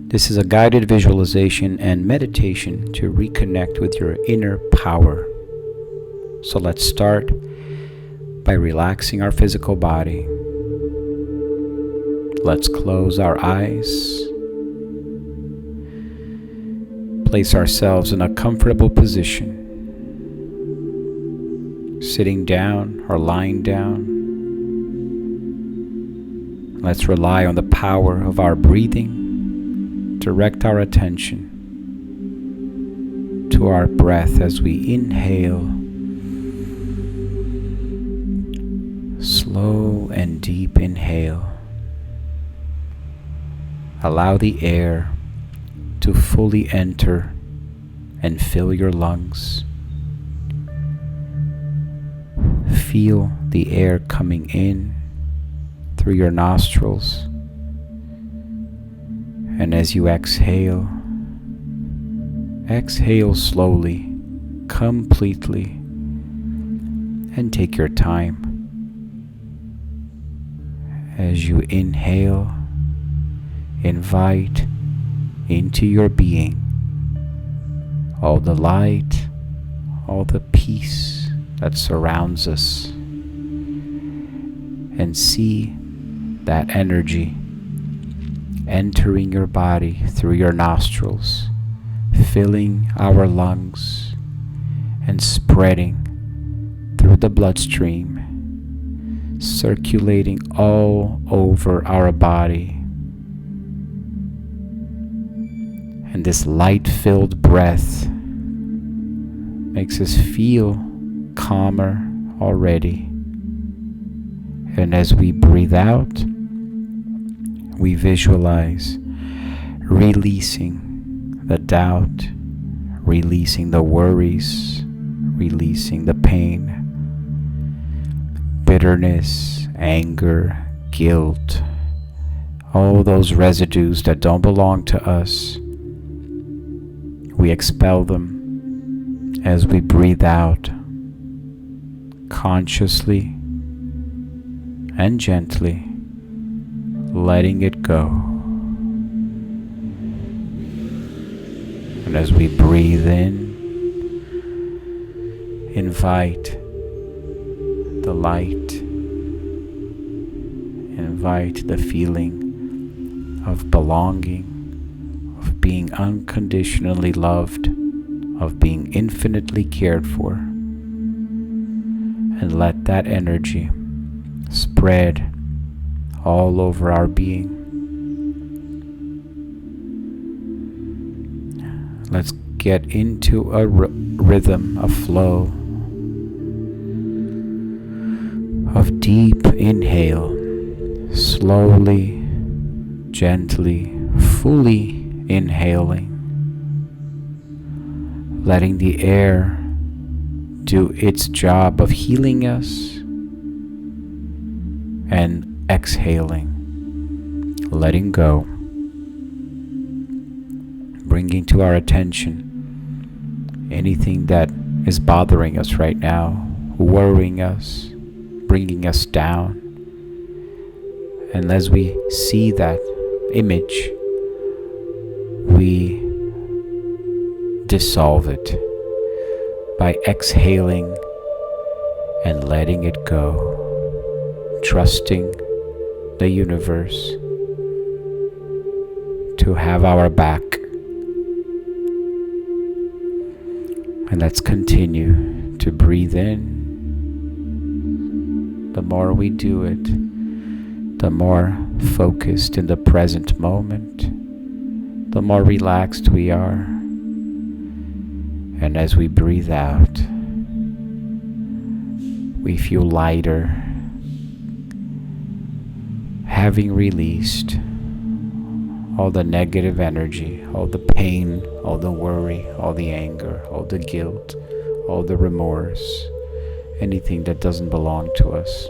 This is a guided visualization and meditation to reconnect with your inner power. So let's start by relaxing our physical body. Let's close our eyes. Place ourselves in a comfortable position, sitting down or lying down. Let's rely on the power of our breathing. Direct our attention to our breath as we inhale. Slow and deep inhale. Allow the air to fully enter and fill your lungs. Feel the air coming in through your nostrils. And as you exhale, exhale slowly, completely, and take your time. As you inhale, invite into your being all the light, all the peace that surrounds us, and see that energy entering your body through your nostrils, filling our lungs and spreading through the bloodstream, circulating all over our body. And this light-filled breath makes us feel calmer already. And as we breathe out, we visualize releasing the doubt, releasing the worries, releasing the pain, bitterness, anger, guilt, all those residues that don't belong to us. We expel them as we breathe out, consciously and gently, letting it go. And as we breathe in, invite the light, invite the feeling of belonging, of being unconditionally loved, of being infinitely cared for, and let that energy spread all over our being. Let's get into a rhythm, a flow of deep inhale, slowly, gently, fully inhaling, letting the air do its job of healing us, and exhaling, letting go, bringing to our attention anything that is bothering us right now, worrying us, bringing us down. And as we see that image, we dissolve it by exhaling and letting it go, trusting the universe to have our back. And let's continue to breathe in. The more we do it, the more focused in the present moment, the more relaxed we are. And as we breathe out, we feel lighter, having released all the negative energy, all the pain, all the worry, all the anger, all the guilt, all the remorse, anything that doesn't belong to us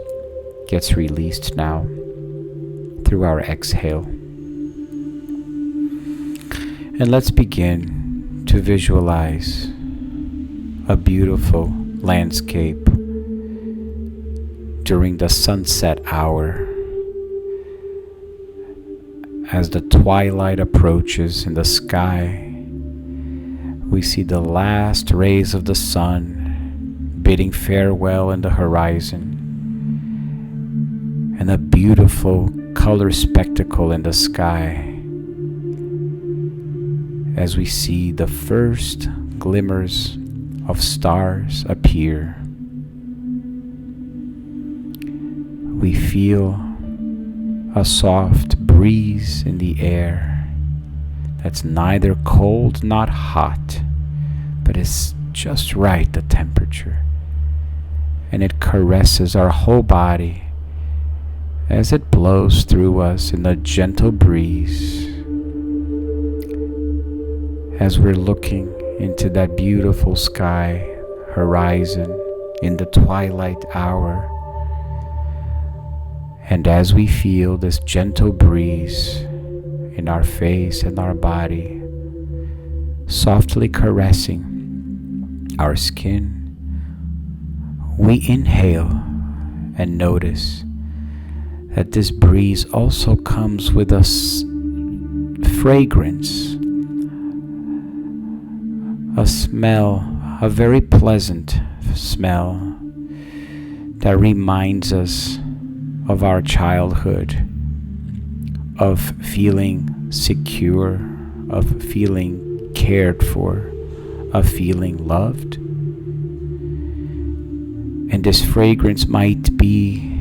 gets released now through our exhale. And let's begin to visualize a beautiful landscape during the sunset hour, As the twilight approaches in the sky, we see the last rays of the sun bidding farewell in the horizon, and a beautiful color spectacle in the sky as we see the first glimmers of stars appear. We feel a soft breeze in the air that's neither cold nor hot, but is just right, the temperature. And it caresses our whole body as it blows through us in a gentle breeze. As we're looking into that beautiful sky horizon in the twilight hour, and as we feel this gentle breeze in our face and our body, softly caressing our skin, we inhale and notice that this breeze also comes with a fragrance, a smell, a very pleasant smell that reminds us of our childhood, of feeling secure, of feeling cared for, of feeling loved. And this fragrance might be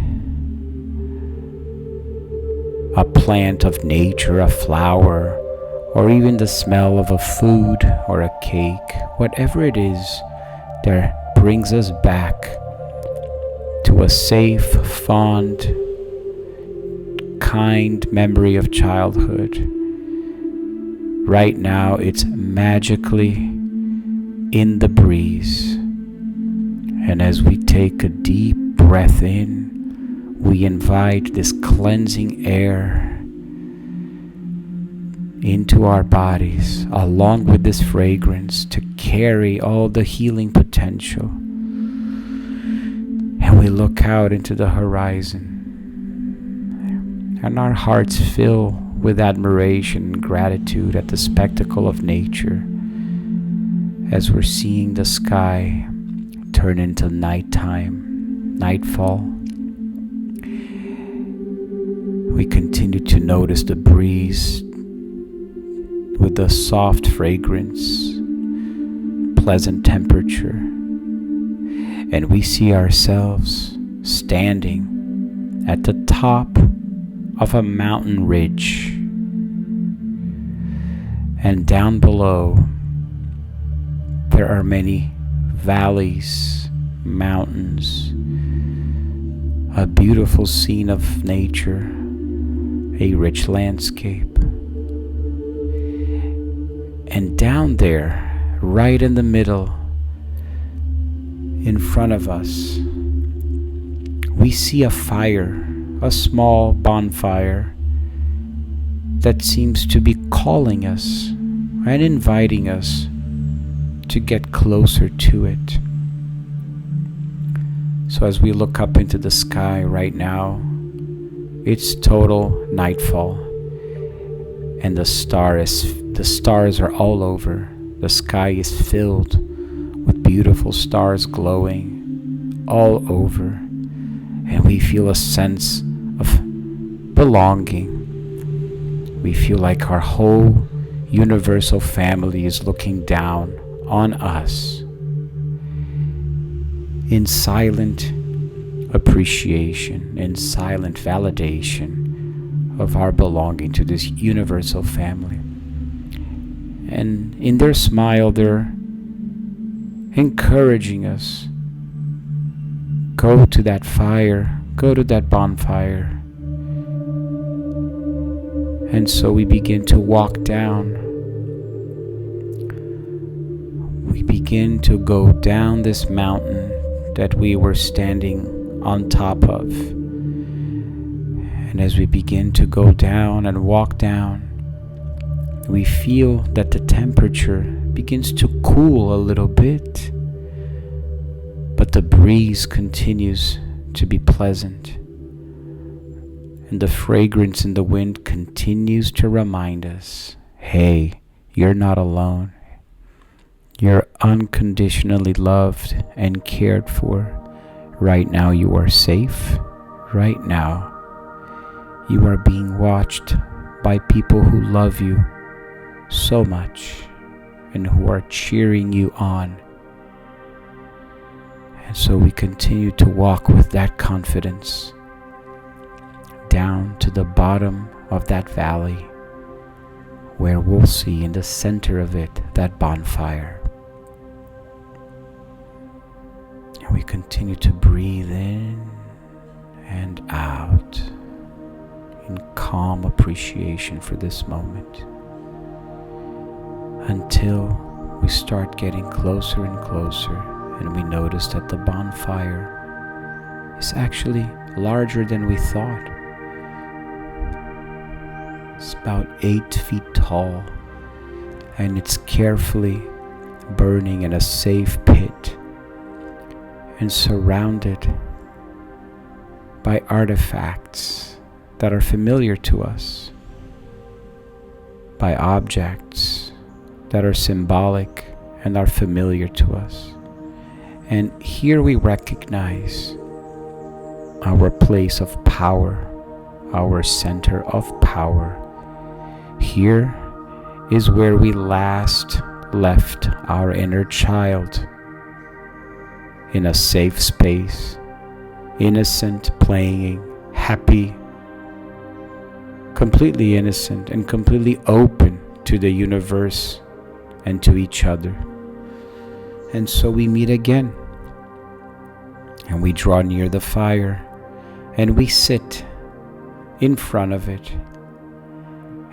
a plant of nature, a flower, or even the smell of a food or a cake, whatever it is that brings us back to a safe, fond, kind memory of childhood. Right now, it's magically in the breeze. And as we take a deep breath in, we invite this cleansing air into our bodies, along with this fragrance, to carry all the healing potential. And we look out into the horizon, and our hearts fill with admiration and gratitude at the spectacle of nature as we're seeing the sky turn into nighttime, nightfall. We continue to notice the breeze with the soft fragrance, pleasant temperature, and we see ourselves standing at the top of a mountain ridge, and down below there are many valleys, mountains, a beautiful scene of nature, a rich landscape. And down there, right in the middle, in front of us, we see a fire, a small bonfire that seems to be calling us and inviting us to get closer to it. So as we look up into the sky right now, it's total nightfall, and the stars are all over. The sky is filled with beautiful stars glowing all over, and we feel a sense of belonging. We feel like our whole universal family is looking down on us in silent appreciation, in silent validation of our belonging to this universal family. And in their smile, they're encouraging us. Go to that fire, go to that bonfire. And so we begin to walk down. We begin to go down this mountain that we were standing on top of. And as we begin to go down and walk down, we feel that the temperature begins to cool a little bit, but the breeze continues to be pleasant. And the fragrance in the wind continues to remind us, hey, you're not alone. You're unconditionally loved and cared for. Right now you are safe. Right now you are being watched by people who love you so much and who are cheering you on. And so we continue to walk with that confidence down to the bottom of that valley, where we'll see in the center of it that bonfire. And we continue to breathe in and out in calm appreciation for this moment, until we start getting closer and closer, and we notice that the bonfire is actually larger than we thought. It's about 8 feet tall, and it's carefully burning in a safe pit and surrounded by artifacts that are familiar to us, by objects that are symbolic and are familiar to us. And here we recognize our place of power, our center of power. Here is where we last left our inner child, in a safe space, innocent, playing, happy, completely innocent and completely open to the universe and to each other. And so we meet again, and we draw near the fire, and we sit in front of it,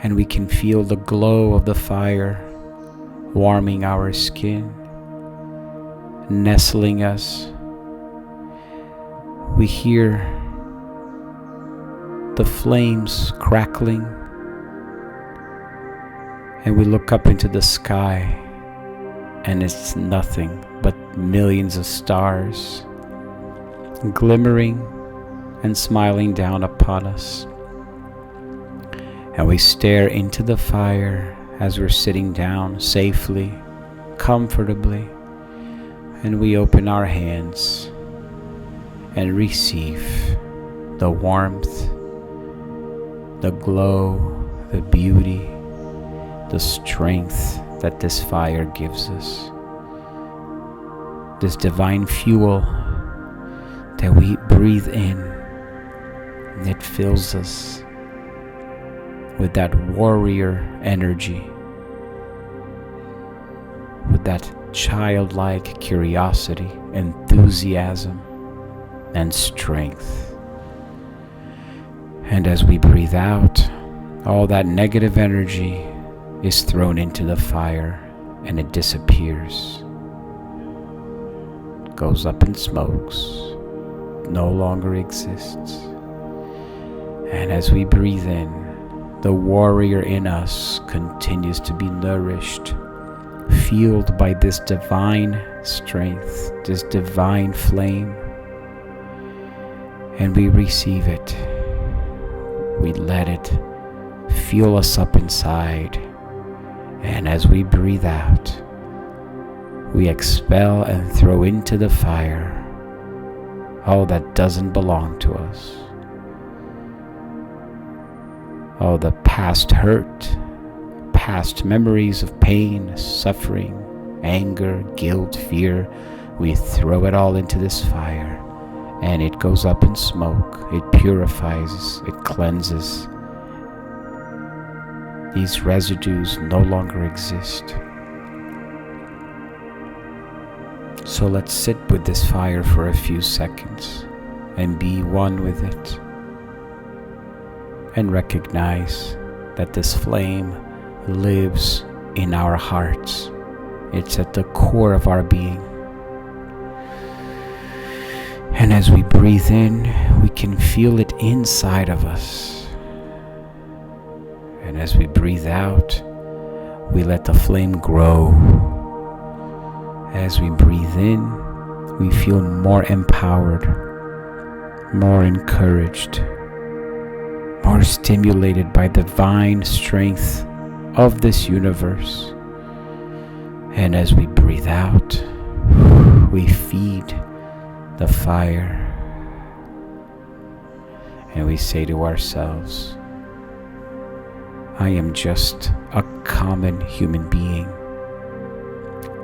and we can feel the glow of the fire warming our skin, nestling us. We hear the flames crackling, and we look up into the sky, and it's nothing but millions of stars glimmering and smiling down upon us. And we stare into the fire as we're sitting down safely, comfortably, and we open our hands and receive the warmth, the glow, the beauty, the strength that this fire gives us. This divine fuel that we breathe in, and it fills us with that warrior energy, with that childlike curiosity, enthusiasm, and strength. And as we breathe out, all that negative energy is thrown into the fire, and it disappears. It goes up in smokes, no longer exists. And as we breathe in, the warrior in us continues to be nourished, fueled by this divine strength, this divine flame. And we receive it. We let it fuel us up inside. And as we breathe out, we expel and throw into the fire all that doesn't belong to us. All the past hurt, past memories of pain, suffering, anger, guilt, fear, we throw it all into this fire, and it goes up in smoke. It purifies, it cleanses. These residues no longer exist. So let's sit with this fire for a few seconds and be one with it, and recognize that this flame lives in our hearts. It's at the core of our being. And as we breathe in, we can feel it inside of us. And as we breathe out, we let the flame grow. As we breathe in, we feel more empowered, more encouraged, more stimulated by the divine strength of this universe. And as we breathe out, we feed the fire. And we say to ourselves, I am just a common human being.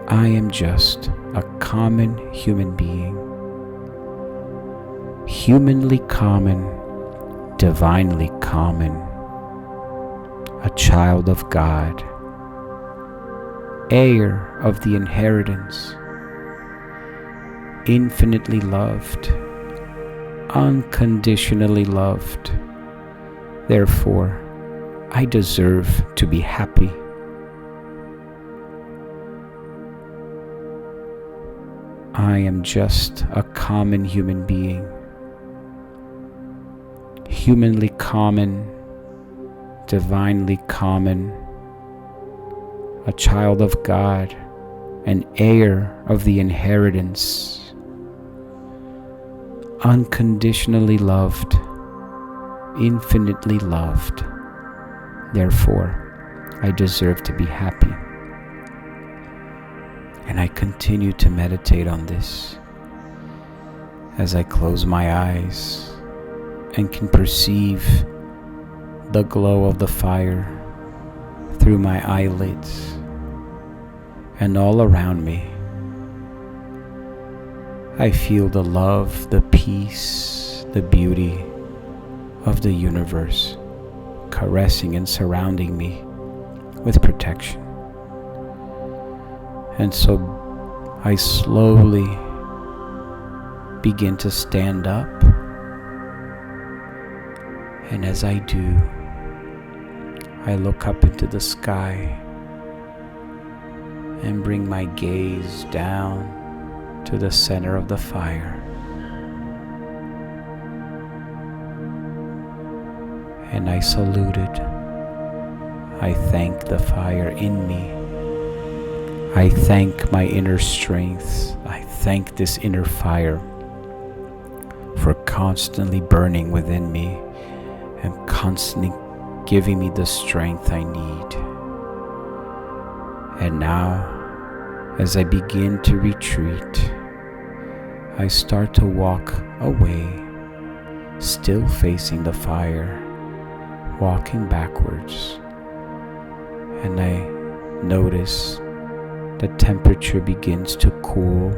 I am just a common human being. Humanly common, divinely common, a child of God, heir of the inheritance, infinitely loved, unconditionally loved. Therefore, I deserve to be happy. I am just a common human being, humanly common, divinely common, a child of God, an heir of the inheritance, unconditionally loved, infinitely loved. Therefore, I deserve to be happy. And I continue to meditate on this as I close my eyes and can perceive the glow of the fire through my eyelids and all around me. I feel the love, the peace, the beauty of the universe caressing and surrounding me with protection. And so I slowly begin to stand up. And as I do, I look up into the sky and bring my gaze down to the center of the fire. And I salute it. I thank the fire in me. I thank my inner strength. I thank this inner fire for constantly burning within me and constantly giving me the strength I need. And now, as I begin to retreat, I start to walk away, still facing the fire, walking backwards. And I notice the temperature begins to cool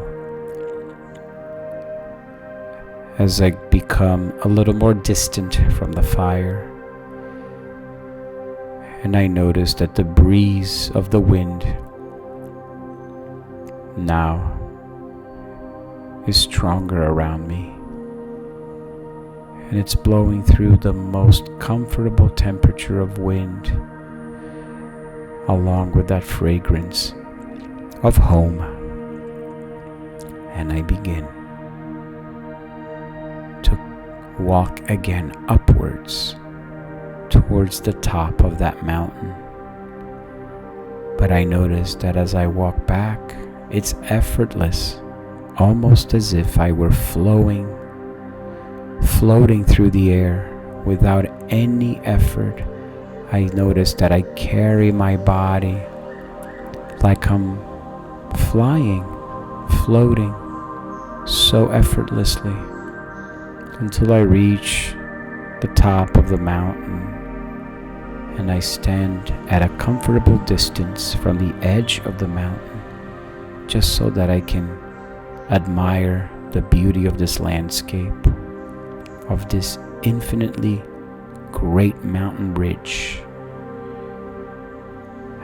as I become a little more distant from the fire. And I notice that the breeze of the wind now is stronger around me. And it's blowing through the most comfortable temperature of wind, along with that fragrance of home. And I begin to walk again upwards towards the top of that mountain. But I notice that as I walk back, it's effortless, almost as if I were floating through the air without any effort. I notice that I carry my body like I'm flying, floating so effortlessly until I reach the top of the mountain, and I stand at a comfortable distance from the edge of the mountain, just so that I can admire the beauty of this landscape, of this infinitely great mountain ridge.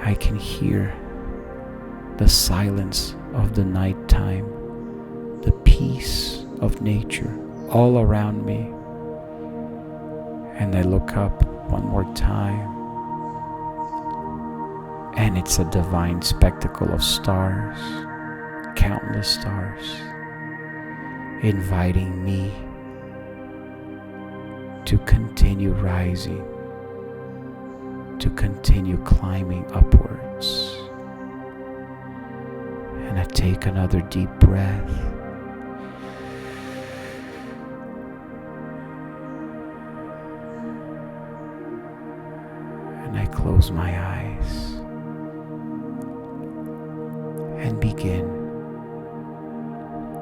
I can hear the silence of the nighttime, the peace of nature all around me. And I look up one more time, and it's a divine spectacle of stars, countless stars, inviting me to continue rising, to continue climbing upwards. And I take another deep breath. close my eyes and begin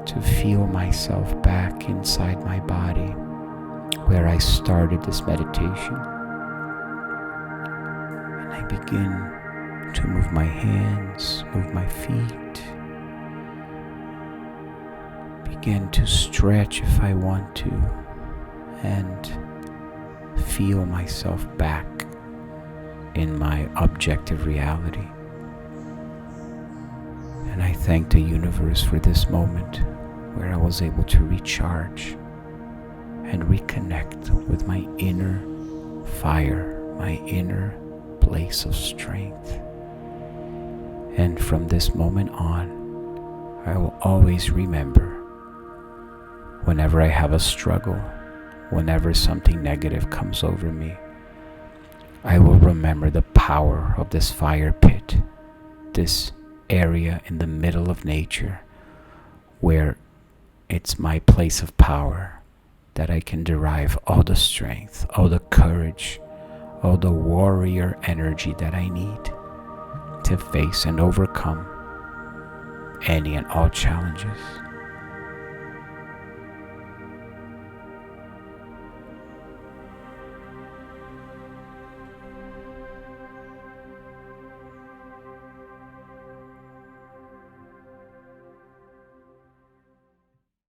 to feel myself back inside my body where I started this meditation. And I begin to move my hands, move my feet, begin to stretch if I want to, and feel myself back in my objective reality. And I thank the universe for this moment where I was able to recharge and reconnect with my inner fire, my inner place of strength. And from this moment on, I will always remember, whenever I have a struggle, whenever something negative comes over me, I will remember the power of this fire pit, this area in the middle of nature where it's my place of power, that I can derive all the strength, all the courage, all the warrior energy that I need to face and overcome any and all challenges.